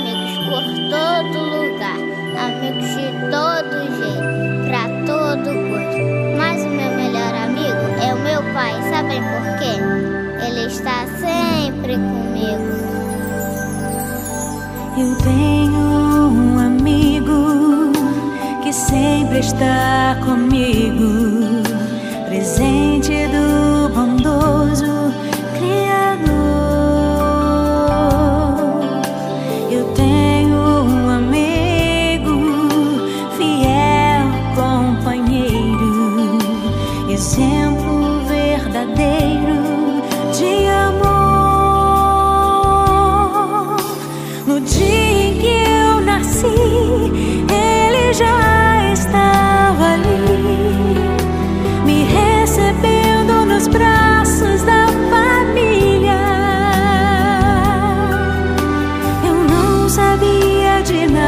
amigos por todo lugar, amigos de todo jeito, pra todo gosto. Mas o meu melhor amigo é o meu pai, sabem por quê? Ele está sempre comigo. Eu tenho um amigo que sempre está comigo, presente do bondoso Criador. Eu tenho um amigo, fiel companheiro, exemplo verdadeiro de amor. No dia em que eu nasci, ele já estava ali, me recebendo nos braços da família. Eu não sabia de nada,